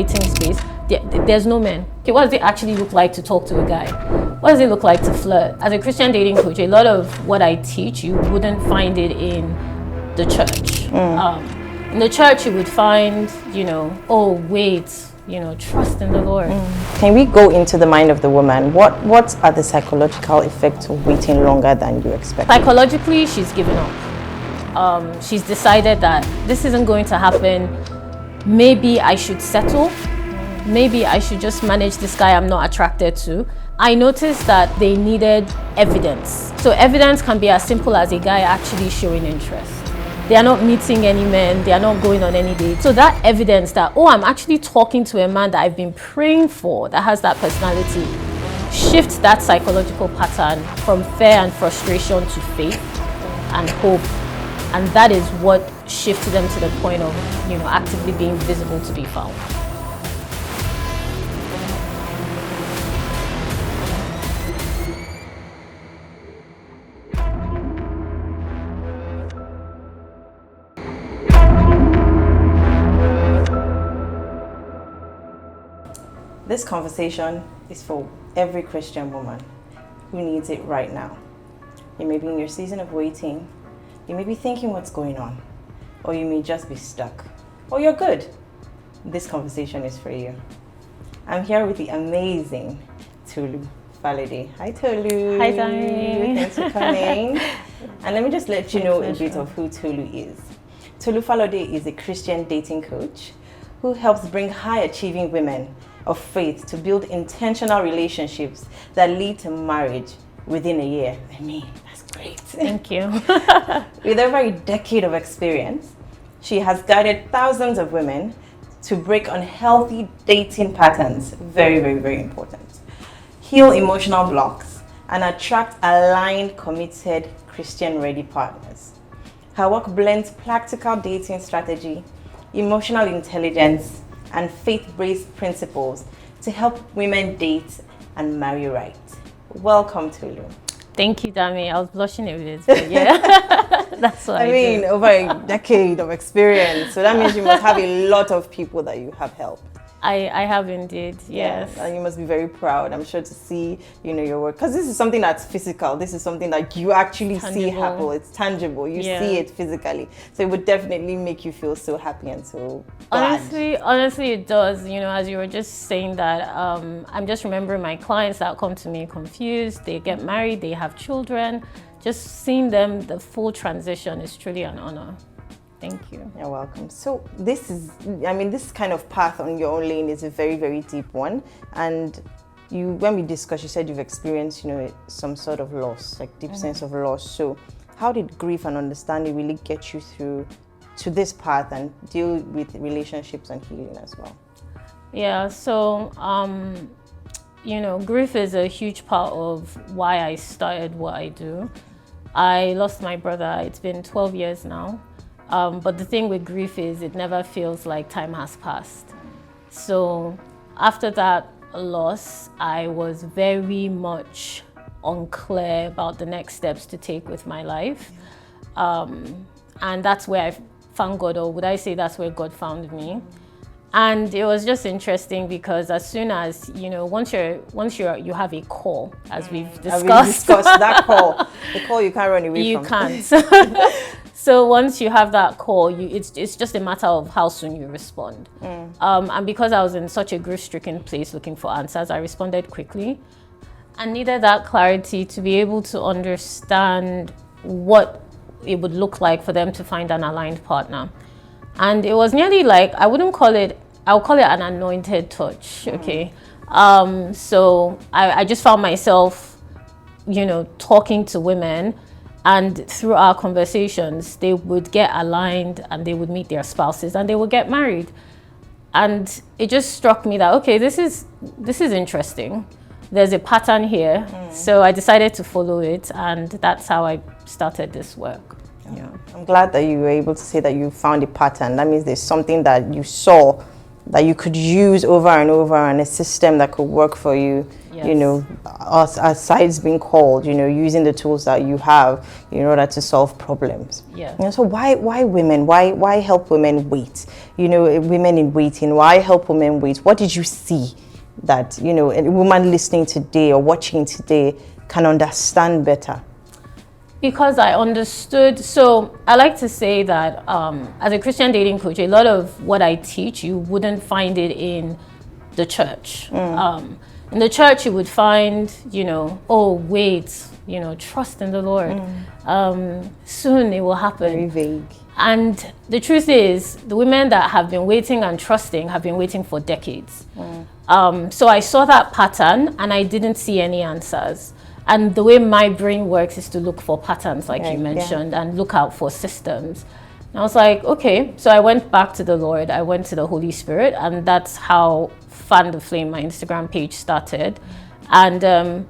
waiting space, there's no men. Okay, what does it actually look like to talk to a guy? What does it look like to flirt? As a Christian dating coach, a lot of what I teach, you wouldn't find it in the church. In the church, you would find, trust in the Lord. Can we go into the mind of the woman? What are the psychological effects of waiting longer than you expected? Psychologically, she's given up. She's decided that this isn't going to happen. Maybe I should settle. Maybe I should just manage this guy I'm not attracted to. I noticed that they needed evidence. So evidence can be as simple as a guy actually showing interest. They are not meeting any men, they are not going on any dates. So that evidence that, I'm actually talking to a man that I've been praying for, that has that personality, shifts that psychological pattern from fear and frustration to faith and hope. And that is what shifted them to the point of, actively being visible to be found. This conversation is for every Christian woman who needs it right now. You may be in your season of waiting. You may be thinking what's going on. Or you may just be stuck. Or you're good. This conversation is for you. I'm here with the amazing Tolu Falode. Hi, Tolu. Hi, Dami. Thanks for coming. And let me just let you know a bit of who Tolu is. Tolu Falode is a Christian dating coach who helps bring high-achieving women of faith to build intentional relationships that lead to marriage within a year. I mean, that's great. Thank you. With over a decade of experience, she has guided thousands of women to break unhealthy dating patterns, very, very, very important, heal emotional blocks, and attract aligned, committed, Christian-ready partners. Her work blends practical dating strategy, emotional intelligence, and faith-based principles to help women date and marry right. Welcome, Tolu. Thank you, Dami. I was blushing a bit, but yeah, that's what I mean, do. Over a decade of experience, so that means you must have a lot of people that you have helped. I have indeed, yes. And you must be very proud, I'm sure, to see, your work. Because this is something that's physical. This is something that you actually see happen. It's tangible. You see it physically. So it would definitely make you feel so happy and so glad. Honestly, it does. As you were just saying that, I'm just remembering my clients that come to me confused. They get married, they have children. Just seeing them, the full transition is truly an honor. Thank you. You're welcome. So this kind of path on your own lane is a very, very deep one. And when we discussed, you said you've experienced, some sort of loss, like deep sense of loss. So how did grief and understanding really get you through to this path and deal with relationships and healing as well? Yeah, so, grief is a huge part of why I started what I do. I lost my brother. It's been 12 years now. But the thing with grief is it never feels like time has passed. So after that loss, I was very much unclear about the next steps to take with my life. And that's where I found God, or would I say that's where God found me. And it was just interesting because as soon as, once you have a call, as we've discussed. That call, the call you can't run away from. You can't. So once you have that call, it's just a matter of how soon you respond. And because I was in such a grief-stricken place looking for answers, I responded quickly. I needed that clarity to be able to understand what it would look like for them to find an aligned partner. And it was nearly like, I would call it an anointed touch, okay? So I just found myself, talking to women, and through our conversations, they would get aligned and they would meet their spouses and they would get married. And it just struck me that, okay, this is interesting. There's a pattern here. So I decided to follow it, and that's how I started this work. Yeah. I'm glad that you were able to say that you found a pattern. That means there's something that you saw that you could use over and over, and a system that could work for you you know, us as sides being called, you know, using the tools that you have in order to solve problems. Yeah. You know, so why women? Why help women wait? You know, women in waiting. Why help women wait? What did you see that, you know, a woman listening today or watching today can understand better? Because I understood. So I like to say that as a Christian dating coach, a lot of what I teach, you wouldn't find it in the church. In the church, you would find, you know, oh, wait, you know, trust in the Lord. Soon it will happen. Very vague. And the truth is, the women that have been waiting and trusting have been waiting for decades. So I saw that pattern and I didn't see any answers. And the way my brain works is to look for patterns, like you mentioned, and look out for systems. And I was like, okay. So I went back to the Lord. I went to the Holy Spirit, and that's how Fan the Flame, my Instagram page, started. And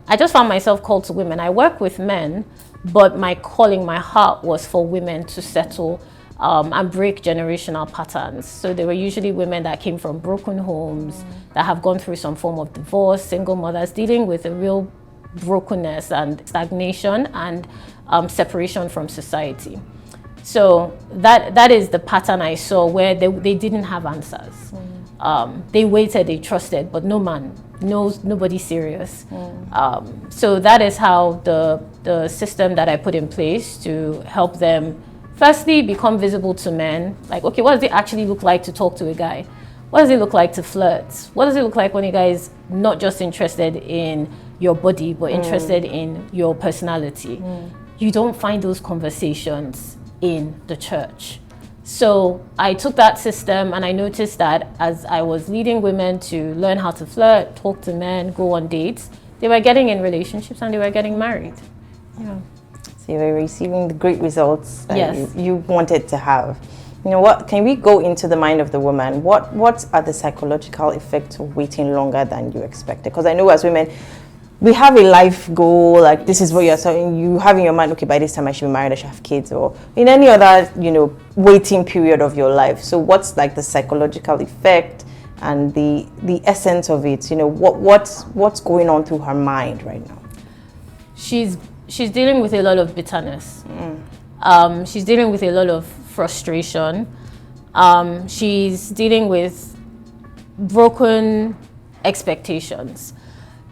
I just found myself called to women. I work with men, but my calling, my heart was for women to settle and break generational patterns. So they were usually women that came from broken homes, that have gone through some form of divorce, single mothers, dealing with a real brokenness and stagnation and separation from society. So that is the pattern I saw, where they didn't have answers. They waited, they trusted, but no man knows, nobody serious. So that is how the system that I put in place to help them firstly become visible to men. Like, okay, what does it actually look like to talk to a guy? What does it look like to flirt? What does it look like when a guy is not just interested in your body, but interested in your personality? You don't find those conversations in the church. So I took that system and I noticed that as I was leading women to learn how to flirt, talk to men, go on dates, they were getting in relationships and they were getting married. Yeah. So you were receiving the great results that you wanted to have. You know what, can we go into the mind of the woman? What are the psychological effects of waiting longer than you expected? Because I know as women, we have a life goal, like this is what you're saying, you have in your mind, okay, by this time I should be married, I should have kids, or in any other, you know, waiting period of your life. So what's like the psychological effect and the essence of it? You know, what's going on through her mind right now? She's dealing with a lot of bitterness. She's dealing with a lot of frustration. She's dealing with broken expectations.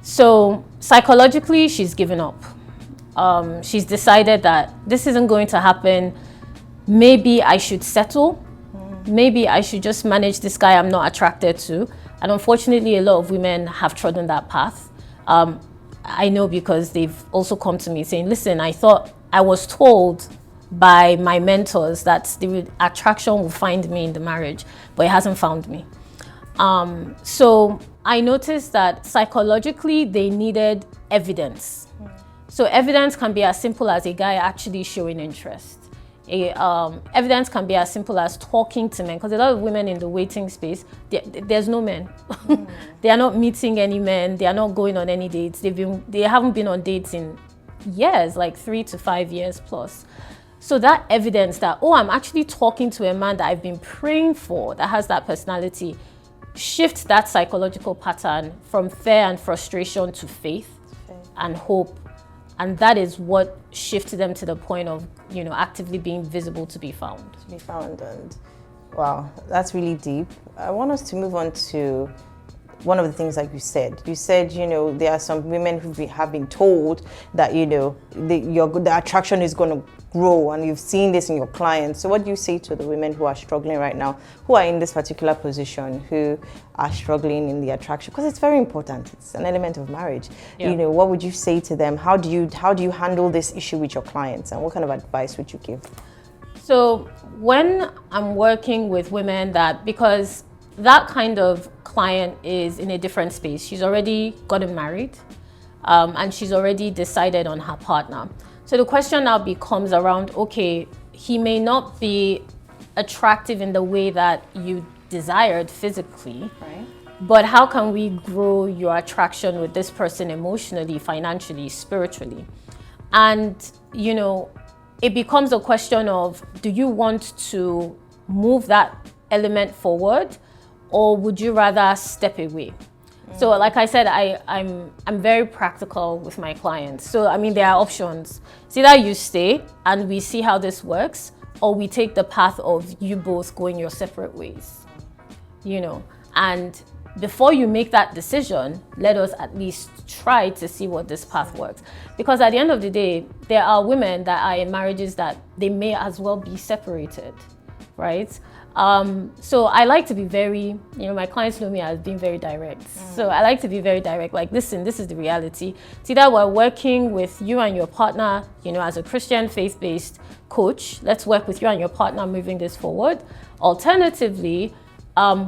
So psychologically, she's given up. She's decided that this isn't going to happen. Maybe I should settle. Maybe I should just manage this guy I'm not attracted to. And unfortunately, a lot of women have trodden that path. I know because they've also come to me saying, listen, I was told by my mentors that the attraction will find me in the marriage, but it hasn't found me. So I noticed that psychologically they needed evidence. So evidence can be as simple as a guy actually showing interest. Evidence can be as simple as talking to men, because a lot of women in the waiting space, there's no men. They are not meeting any men. They are not going on any dates. They haven't been on dates in years, like 3 to 5 years plus. So that evidence that, oh, I'm actually talking to a man that I've been praying for, that has that personality, shifts that psychological pattern from fear and frustration to faith and hope. And that is what shifted them to the point of, you know, actively being visible to be found. And wow, that's really deep. I want us to move on to one of the things like you said. You said, you know, there are some women who have been told that, you know, the attraction is going to grow, and you've seen this in your clients. So what do you say to the women who are struggling right now, who are in this particular position, who are struggling in the attraction? Because it's very important. It's an element of marriage. You know, what would you say to them? How do you handle this issue with your clients, and what kind of advice would you give? So when I'm working with women because that kind of client is in a different space. She's already gotten married, and she's already decided on her partner. So the question now becomes around, okay, he may not be attractive in the way that you desired physically, right? But how can we grow your attraction with this person emotionally, financially, spiritually? And, you know, it becomes a question of, do you want to move that element forward, or would you rather step away? So like I said, I'm very practical with my clients. So I mean, there are options. It's either you stay and we see how this works, or we take the path of you both going your separate ways, and before you make that decision, let us at least try to see what this path works. Because at the end of the day, there are women that are in marriages that they may as well be separated, right? So I like to be very, my clients know me as being very direct. So I like to be very direct, like, listen, this is the reality. It's either we're working with you and your partner, as a Christian faith-based coach, let's work with you and your partner moving this forward. Alternatively,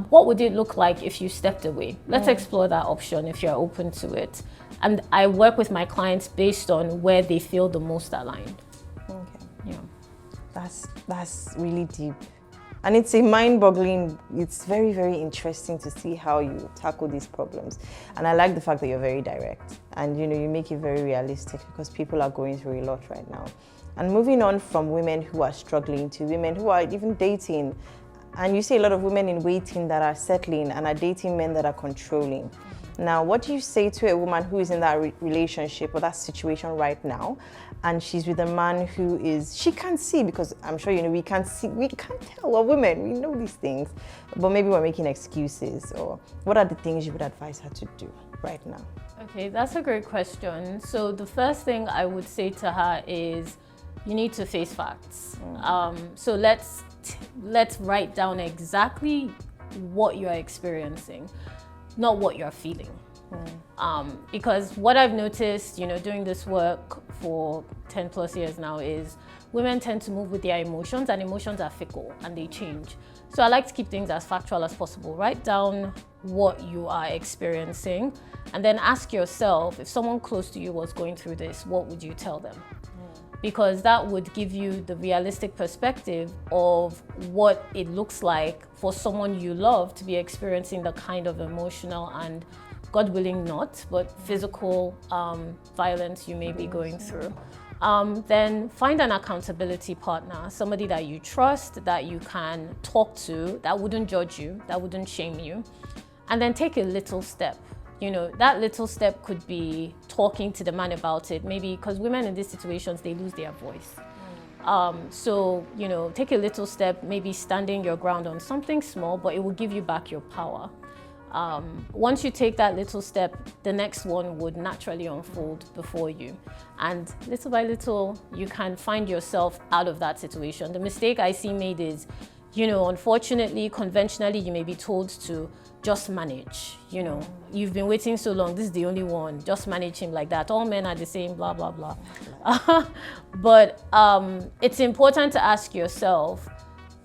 what would it look like if you stepped away? Let's explore that option if you're open to it. And I work with my clients based on where they feel the most aligned. Okay. Yeah. That's really deep. And it's a mind-boggling, it's very, very interesting to see how you tackle these problems. And I like the fact that you're very direct and, you make it very realistic, because people are going through a lot right now. And moving on from women who are struggling to women who are even dating. And you see a lot of women in waiting that are settling and are dating men that are controlling. Now, what do you say to a woman who is in that relationship or that situation right now, and she's with a man who she can't see, because I'm sure we can't tell, we're women, we know these things, but maybe we're making excuses, or what are the things you would advise her to do right now? Okay, that's a great question. So the first thing I would say to her is, you need to face facts. So let's write down exactly what you're experiencing, not what you're feeling. Because what I've noticed, doing this work for 10 plus years now, is women tend to move with their emotions, and emotions are fickle and they change. So I like to keep things as factual as possible. Write down what you are experiencing, and then ask yourself, if someone close to you was going through this, what would you tell them? Because that would give you the realistic perspective of what it looks like for someone you love to be experiencing the kind of emotional and, God willing not, but physical violence you may be going through. Then find an accountability partner, somebody that you trust, that you can talk to, that wouldn't judge you, that wouldn't shame you. And then take a little step. That little step could be talking to the man about it, maybe, because women in these situations, they lose their voice. So, take a little step, maybe standing your ground on something small, but it will give you back your power. Once you take that little step, the next one would naturally unfold before you. And little by little, you can find yourself out of that situation. The mistake I see made is, unfortunately, conventionally, you may be told to just manage. You've been waiting so long, this is the only one, just manage him like that. All men are the same, blah, blah, blah. But it's important to ask yourself,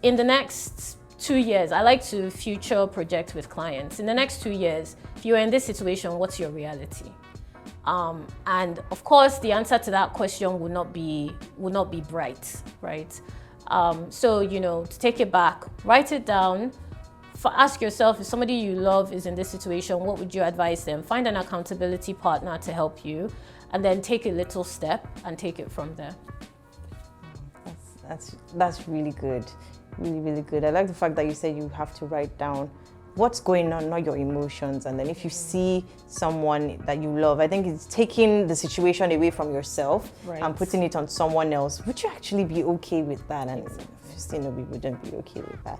in the next 2 years, I like to future project with clients. In the next 2 years, if you're in this situation, what's your reality? And of course, the answer to that question would not be bright, right? So, to take it back, write it down. Ask yourself, if somebody you love is in this situation, what would you advise them? Find an accountability partner to help you, and then take a little step and take it from there. That's really good. Really, really good. I like the fact that you said you have to write down what's going on, not your emotions. And then if you see someone that you love, I think it's taking the situation away from yourself, right, and putting it on someone else. Would you actually be okay with that? And we wouldn't be okay with that.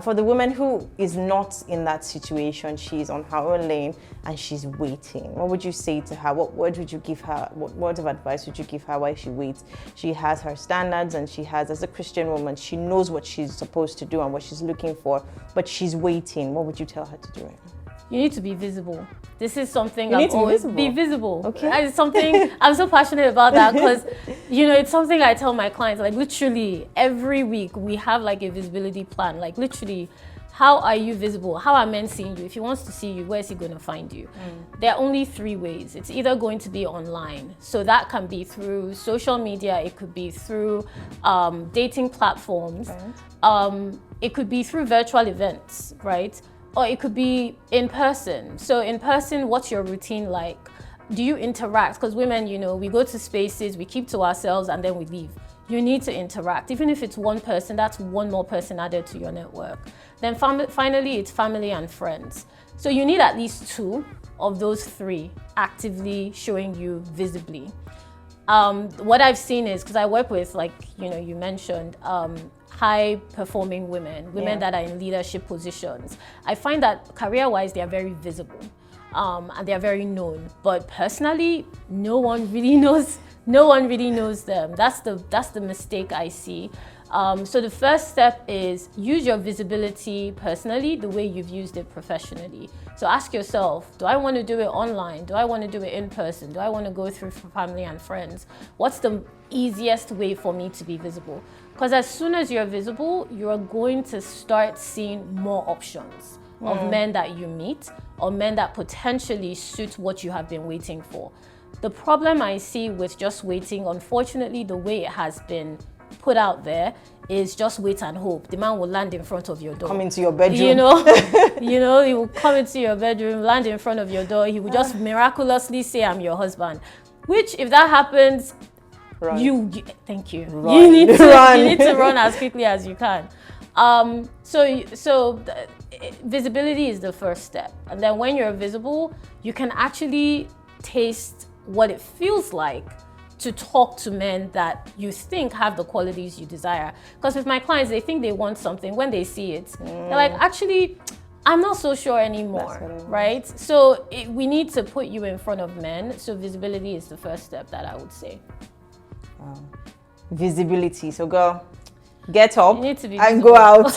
For the woman who is not in that situation, she's on her own lane and she's waiting. What would you say to her? What word would you give her? What words of advice would you give her while she waits? She has her standards, and she has, as a Christian woman, she knows what she's supposed to do and what she's looking for, but she's waiting. What would you tell her to do right now? You need to be visible. This is something you I've need to always be visible. Okay. It's something I'm so passionate about that, because it's something I tell my clients, like, literally every week we have like a visibility plan. Like, literally, how are you visible? How are men seeing you? If he wants to see you, where is he going to find you? There are only 3 ways. It's either going to be online. So that can be through social media. It could be through dating platforms. Right. It could be through virtual events, right? Or it could be in person. So in person, what's your routine like? Do you interact? Because women, we go to spaces, we keep to ourselves, and then we leave. You need to interact. Even if it's one person, that's one more person added to your network. Then finally, it's family and friends. So you need at least 2 of those 3 actively showing you visibly. What I've seen is, because I work with, like, you mentioned, high performing women that are in leadership positions. I find that career-wise, they are very visible, and they are very known. But personally, no one really knows them. That's the mistake I see. So the first step is use your visibility personally the way you've used it professionally. So ask yourself, do I want to do it online? Do I want to do it in person? Do I want to go through for family and friends? What's the easiest way for me to be visible? Because as soon as you're visible, you're going to start seeing more options of men that you meet, or men that potentially suit what you have been waiting for. The problem I see with just waiting, unfortunately, the way it has been put out there, is just wait and hope. The man will land in front of your door. Come into your bedroom. He will come into your bedroom, land in front of your door. He will just miraculously say, "I'm your husband." Which, if that happens, thank you. Run. You need to run as quickly as you can. So visibility is the first step, and then when you're visible, you can actually taste what it feels like to talk to men that you think have the qualities you desire. Because with my clients, they think they want something. When they see it, they're like, actually, I'm not so sure anymore, right? So we need to put you in front of men. So visibility is the first step that I would say. Visibility. So girl, get up and go out.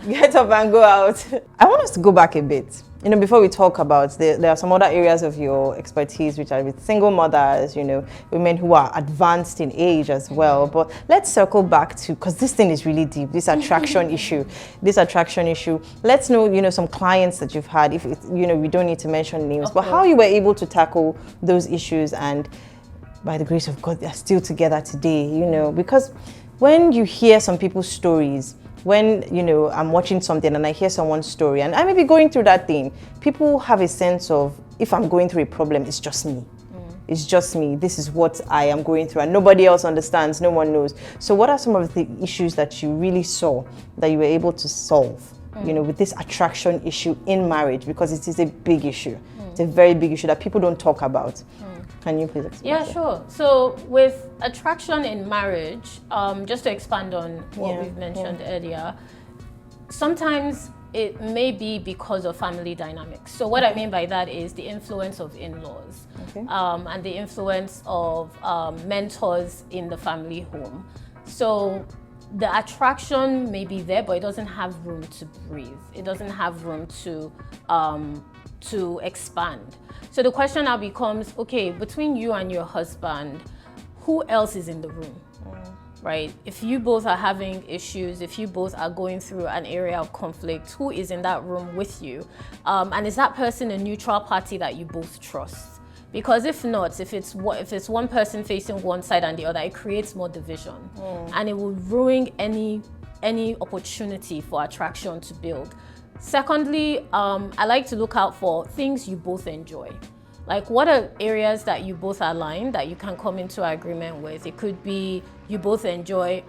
Get up and go out. I want us to go back a bit. Before we talk about, there are some other areas of your expertise, which are with single mothers, women who are advanced in age as well. But let's circle back to, because this thing is really deep, this attraction issue. Let's know, some clients that you've had, if we don't need to mention names, but how you were able to tackle those issues, and by the grace of God, they're still together today, because when you hear some people's stories, when I'm watching something and I hear someone's story and I may be going through that thing, people have a sense of, if I'm going through a problem, it's just me. It's just me. This is what I am going through, and nobody else understands, no one knows. So what are some of the issues that you really saw that you were able to solve, with this attraction issue in marriage? Because it is a big issue. It's a very big issue that people don't talk about. Can you please explain? Yeah, sure. So with attraction in marriage, just to expand on what we've mentioned earlier, sometimes it may be because of family dynamics. So what I mean by that is the influence of in-laws, and the influence of mentors in the family home. So the attraction may be there, but it doesn't have room to breathe. It doesn't have room to expand. So the question now becomes, okay, between you and your husband, who else is in the room, right? If you both are having issues, if you both are going through an area of conflict, who is in that room with you? And is that person a neutral party that you both trust? Because if not, if it's one person facing one side and the other, it creates more division, and it will ruin any opportunity for attraction to build. Secondly, I like to look out for things you both enjoy. Like, what are areas that you both align that you can come into agreement with? It could be you both enjoy,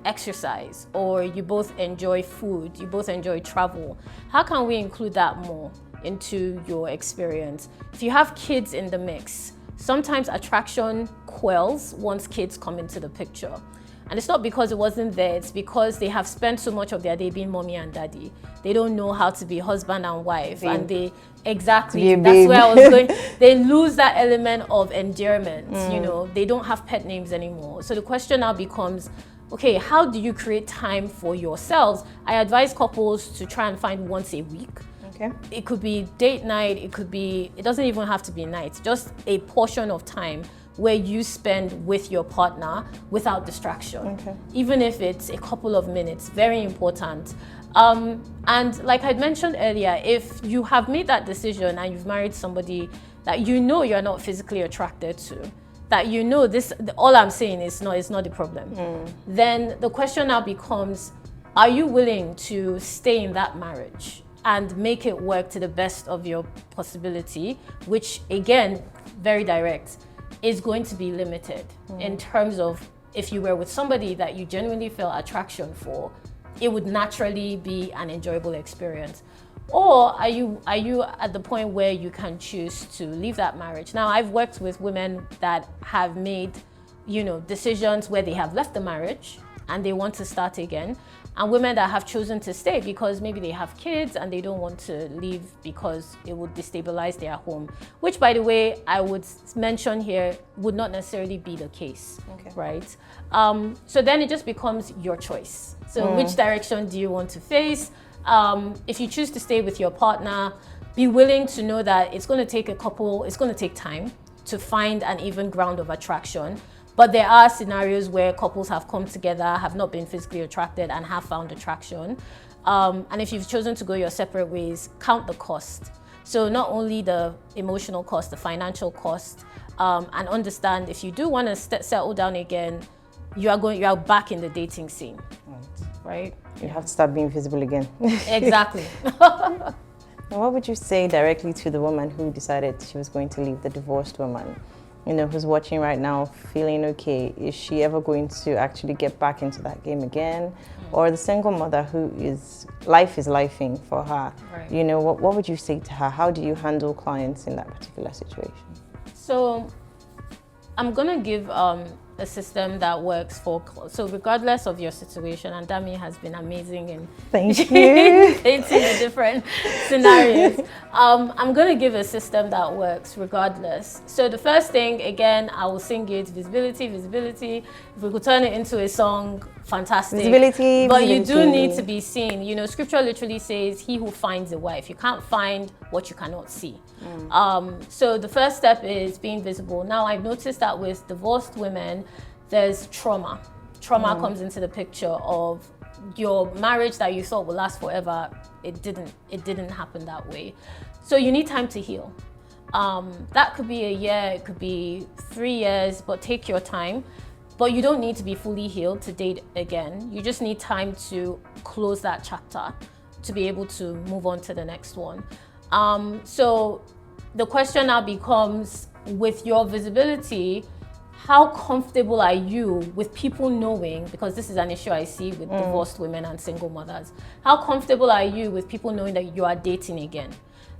exercise, or you both enjoy food, you both enjoy travel. How can we include that more into your experience? If you have kids in the mix, sometimes attraction quells once kids come into the picture. And it's not because it wasn't there, it's because they have spent so much of their day being mommy and daddy. They don't know how to be husband and wife. And that's where I was going. They lose that element of endearment, they don't have pet names anymore. So the question now becomes, okay, how do you create time for yourselves? I advise couples to try and find once a week. Okay. It could be date night, it doesn't even have to be night, just a portion of time where you spend with your partner without distraction. Even if it's a couple of minutes, very important. And like I mentioned earlier, if you have made that decision and you've married somebody that you're not physically attracted to, that this, all I'm saying is not the problem, then the question now becomes, are you willing to stay in that marriage and make it work to the best of your possibility, which again, very direct, is going to be limited in terms of, if you were with somebody that you genuinely feel attraction for, it would naturally be an enjoyable experience. Or are you at the point where you can choose to leave that marriage? Now, I've worked with women that have made, decisions where they have left the marriage and they want to start again, and women that have chosen to stay because maybe they have kids and they don't want to leave because it would destabilize their home, which, by the way, I would mention here would not necessarily be the case, right? So then it just becomes your choice. So which direction do you want to face? If you choose to stay with your partner, be willing to know that it's going to take time to find an even ground of attraction. But there are scenarios where couples have come together, have not been physically attracted, and have found attraction. And if you've chosen to go your separate ways, count the cost. So not only the emotional cost, the financial cost, and understand if you do want to settle down again, you are back in the dating scene, right? You have to start being visible again. Exactly. What would you say directly to the woman who decided she was going to leave, the divorced woman, who's watching right now, feeling okay? Is she ever going to actually get back into that game again? Or the single mother who life is lifing for her? Right. What would you say to her? How do you handle clients in that particular situation? So I'm going to give a system that works so regardless of your situation, and Dami has been amazing in painting the different scenarios. I'm going to give a system that works regardless. So the first thing, again, I will sing it, visibility. If we could turn it into a song, fantastic. Visibility. But you do need to be seen. Scripture literally says, he who finds a wife. You can't find what you cannot see. So the first step is being visible. Now, I've noticed that with divorced women, there's trauma. Trauma comes into the picture of your marriage that you thought would last forever. It didn't happen that way. So you need time to heal. That could be a year, it could be 3 years, but take your time. But you don't need to be fully healed to date again. You just need time to close that chapter to be able to move on to the next one. So the question now becomes, with your visibility, how comfortable are you with people knowing, because this is an issue I see with divorced women and single mothers, how comfortable are you with people knowing that you are dating again?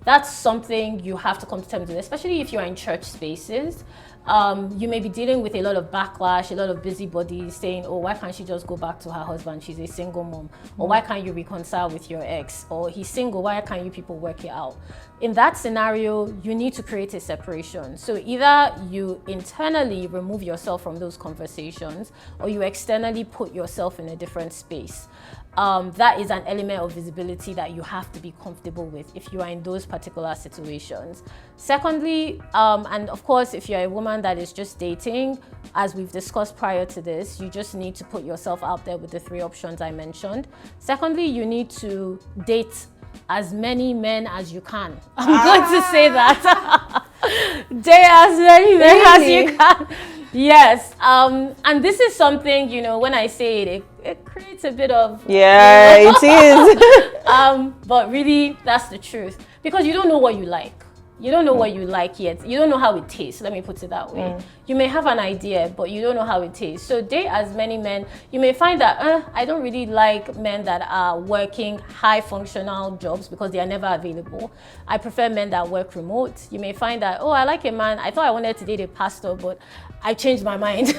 That's something you have to come to terms with, especially if you're in church spaces. You may be dealing with a lot of backlash, a lot of busybodies saying, oh, why can't she just go back to her husband? She's a single mom. Or why can't you reconcile with your ex? Or he's single, why can't you people work it out? In that scenario, you need to create a separation. So either you internally remove yourself from those conversations, or you externally put yourself in a different space. That is an element of visibility that you have to be comfortable with if you are in those particular situations. Secondly, and of course, if you're a woman that is just dating, as we've discussed prior to this, you just need to put yourself out there with the 3 options I mentioned. Secondly, you need to date as many men as you can. I'm going to say that. Date as many men as you can. Yes, and this is something, when I say it creates a bit of... Yeah, it is. But really, that's the truth. Because you don't know what you like. You don't know what you like yet. You don't know how it tastes. Let me put it that way. You may have an idea, but you don't know how it tastes. So date as many men. You may find that, I don't really like men that are working high functional jobs because they are never available. I prefer men that work remote. You may find that, I like a man. I thought I wanted to date a pastor, but I changed my mind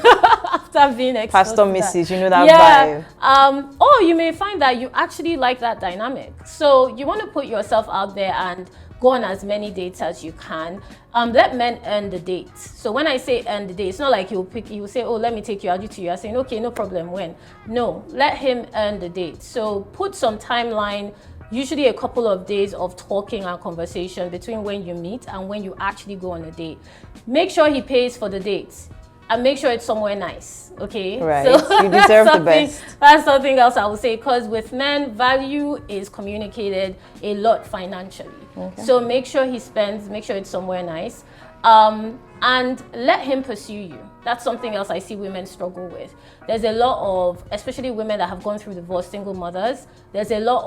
after being exposed Pastor to Mrs., you know that vibe. Or you may find that you actually like that dynamic. So you want to put yourself out there and go on as many dates as you can. Let men earn the date. So when I say earn the date, it's not like he will say, let me take you out to you. I'm saying, okay, no problem, when? No, let him earn the date. So put some timeline, usually a couple of days of talking and conversation between when you meet and when you actually go on a date. Make sure he pays for the dates. And make sure it's somewhere nice, okay? Right, so you deserve the best. That's something else I would say, because with men, value is communicated a lot financially. Okay. So make sure he spends, make sure it's somewhere nice. and let him pursue you. That's something else I see women struggle with. There's a lot of, especially women that have gone through divorce, single mothers, there's a lot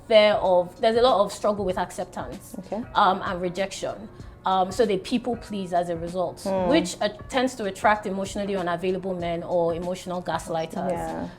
of struggle with acceptance, and rejection. So they people please as a result, which tends to attract emotionally unavailable men or emotional gaslighters.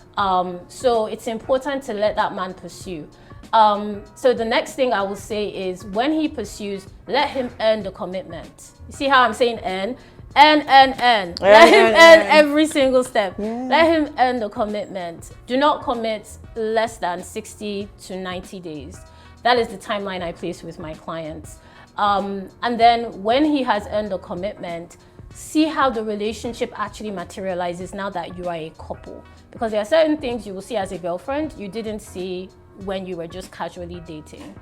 So it's important to let that man pursue. So the next thing I will say is, when he pursues, let him earn the commitment. You see how I'm saying earn? Let him earn every single step. Let him earn the commitment. Do not commit less than 60 to 90 days. That is the timeline I place with my clients. And then when he has earned the commitment, see how the relationship actually materializes now that you are a couple. Because there are certain things you will see as a girlfriend you didn't see when you were just casually dating.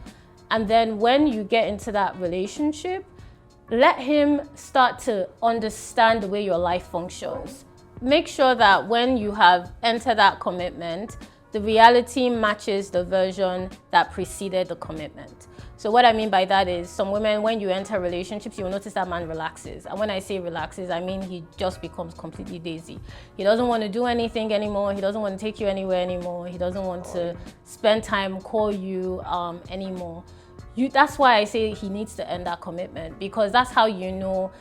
And then when you get into that relationship, let him start to understand the way your life functions. Make sure that when you have entered that commitment, the reality matches the version that preceded the commitment. So what I mean by that is, some women, when you enter relationships, you'll notice that man relaxes. And when I say relaxes, I mean he just becomes completely lazy. He doesn't want to do anything anymore. He doesn't want to take you anywhere anymore. He doesn't want to spend time, call you anymore. That's why I say he needs to end that commitment, because that's how you know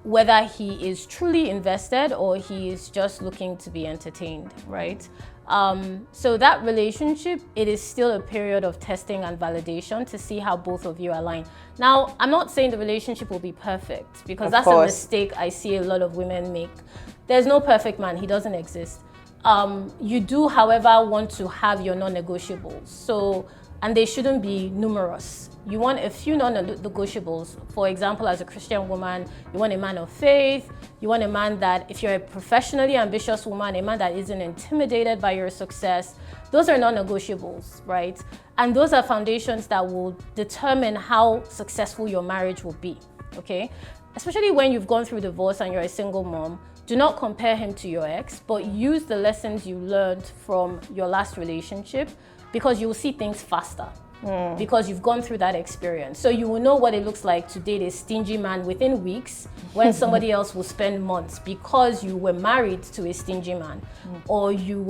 whether he is truly invested or he is just looking to be entertained, right? So that relationship, it is still a period of testing and validation to see how both of you align. Now, I'm not saying the relationship will be perfect, because that's a mistake I see a lot of women make. There's no perfect man, he doesn't exist. You do, however, want to have your non-negotiables. And they shouldn't be numerous. You want a few non-negotiables. For example, as a Christian woman, you want a man of faith. You want a man that, if you're a professionally ambitious woman, a man that isn't intimidated by your success. Those are non-negotiables, right? And those are foundations that will determine how successful your marriage will be, okay? Especially when you've gone through divorce and you're a single mom. Do not compare him to your ex, but use the lessons you learned from your last relationship, because you will see things faster, because you've gone through that experience. So you will know what it looks like to date a stingy man within weeks, when somebody else will spend months, because you were married to a stingy man, or you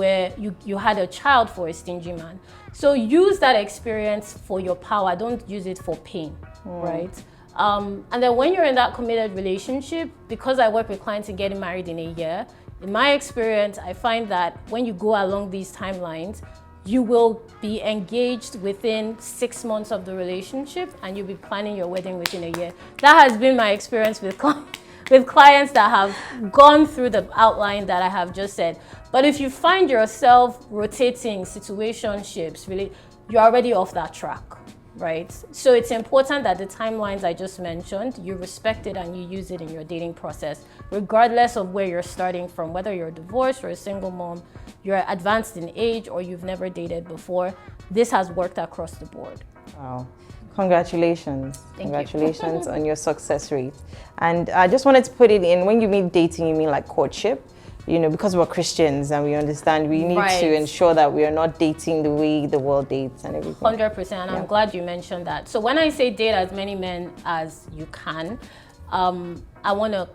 had a child for a stingy man. So use that experience for your power. Don't use it for pain, right? And then when you're in that committed relationship, because I work with clients in getting married in a year, in my experience, I find that when you go along these timelines, you will be engaged within 6 months of the relationship, and you'll be planning your wedding within a year. That has been my experience with clients that have gone through the outline that I have just said. But if you find yourself rotating situationships, really, you're already off that track, right? So it's important that the timelines I just mentioned, you respect it and you use it in your dating process, regardless of where you're starting from, whether you're divorced or a single mom, you're advanced in age, or you've never dated before. This has worked across the board. Wow. Congratulations. Congratulations on your success rate. And I just wanted to put it in, when you mean dating, you mean like courtship? You know, because we're Christians and we understand, we need to ensure that we are not dating the way the world dates and everything. 100%. And I'm glad you mentioned that. So when I say date as many men as you can, I want to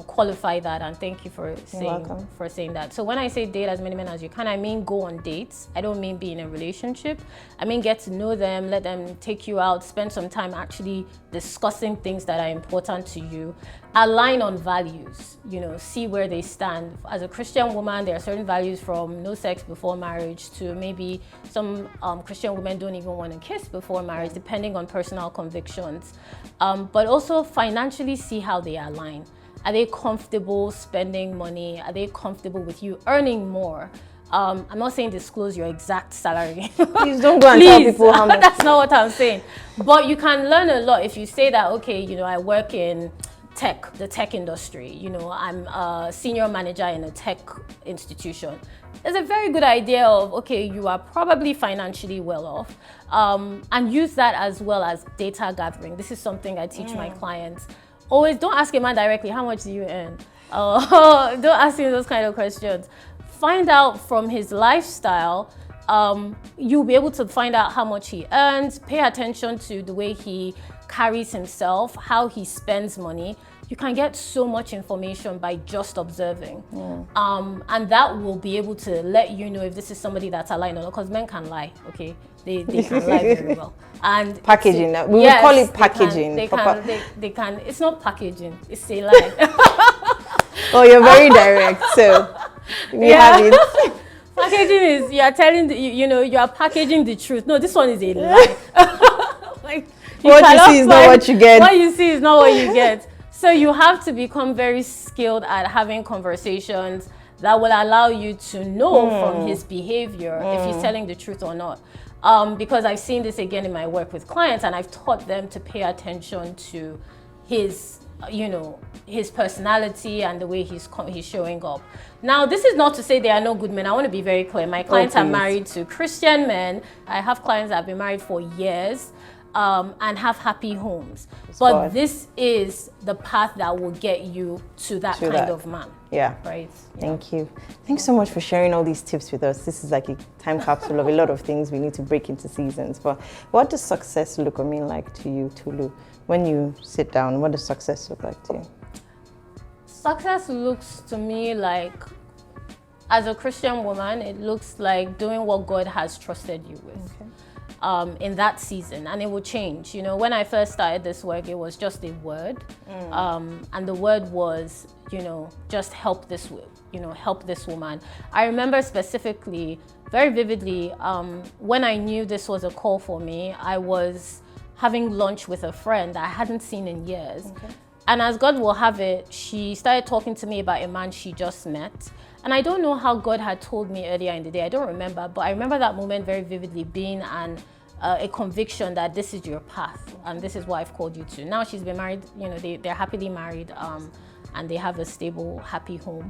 qualify that, and thank you for saying that. So when I say date as many men as you can, I mean go on dates. I don't mean be in a relationship. I mean get to know them, let them take you out, spend some time actually discussing things that are important to you. Align on values, see where they stand. As a Christian woman, there are certain values, from no sex before marriage to maybe some Christian women don't even want to kiss before marriage, depending on personal convictions. But also financially, see how they align. Are they comfortable spending money? Are they comfortable with you earning more? I'm not saying disclose your exact salary. Please don't go and tell people how much. That's not what I'm saying. But you can learn a lot if you say that, okay, I work in the tech industry. I'm a senior manager in a tech institution. There's a very good idea of, okay, you are probably financially well off, and use that as well as data gathering. This is something I teach my clients. Always don't ask a man directly, how much do you earn? Don't ask him those kind of questions. Find out from his lifestyle you'll be able to find out how much he earns, pay attention to the way he carries himself, how he spends money. You can get so much information by just observing. And that will be able to let you know if this is somebody that's aligned or not, because men can lie, okay? They can lie very well. And packaging, we would call it packaging. They can, it's not packaging, it's a lie. Oh, you're very direct, so we have it. Packaging is, you are telling, you are packaging the truth. No, this one is a lie. Like, what you see is not what you get. What you see is not what you get. So you have to become very skilled at having conversations that will allow you to know from his behavior if he's telling the truth or not. Because I've seen this again in my work with clients, and I've taught them to pay attention to his, his personality and the way he's showing up. Now, this is not to say there are no good men. I want to be very clear. My clients are married to Christian men. I have clients that have been married for years. And have happy homes. But this is the path that will get you to that kind of man. Yeah. Right. Thank you. Thanks so much for sharing all these tips with us. This is like a time capsule of a lot of things we need to break into seasons. But what does success look like to you, Tolu? When you sit down, what does success look like to you? Success looks to me like, as a Christian woman, it looks like doing what God has trusted you with. Okay. In that season, and it will change. When I first started this work, it was just a word, and the word was, just help this woman. I remember specifically, very vividly, when I knew this was a call for me, I was having lunch with a friend that I hadn't seen in years. Okay. And as God will have it, she started talking to me about a man she just met. And I don't know how God had told me earlier in the day. I don't remember, but I remember that moment very vividly being a conviction that this is your path and this is what I've called you to. Now she's been married, they're happily married, and they have a stable, happy home.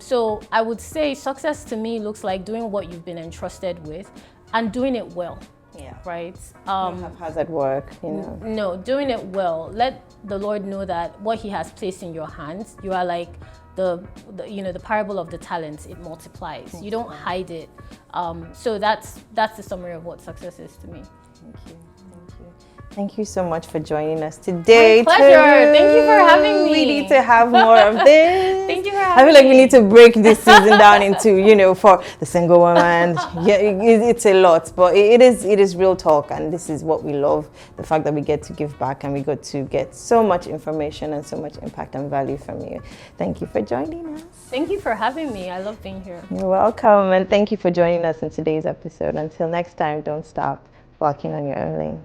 So I would say success to me looks like doing what you've been entrusted with and doing it well. Yeah. Right. Haphazard work, No, doing it well. Let the Lord know that what He has placed in your hands, you are like the parable of the talents. It multiplies. You don't hide it. So that's the summary of what success is to me. Thank you. Thank you so much for joining us today. My pleasure. Thank you for having me. We need to have more of this. Thank you for having me. I feel like we need to break this season down into, for the single woman. Yeah, it's a lot, but it is real talk, and this is what we love, the fact that we get to give back and we got to get so much information and so much impact and value from you. Thank you for joining us. Thank you for having me. I love being here. You're welcome, and thank you for joining us in today's episode. Until next time, don't stop walking on your own lane.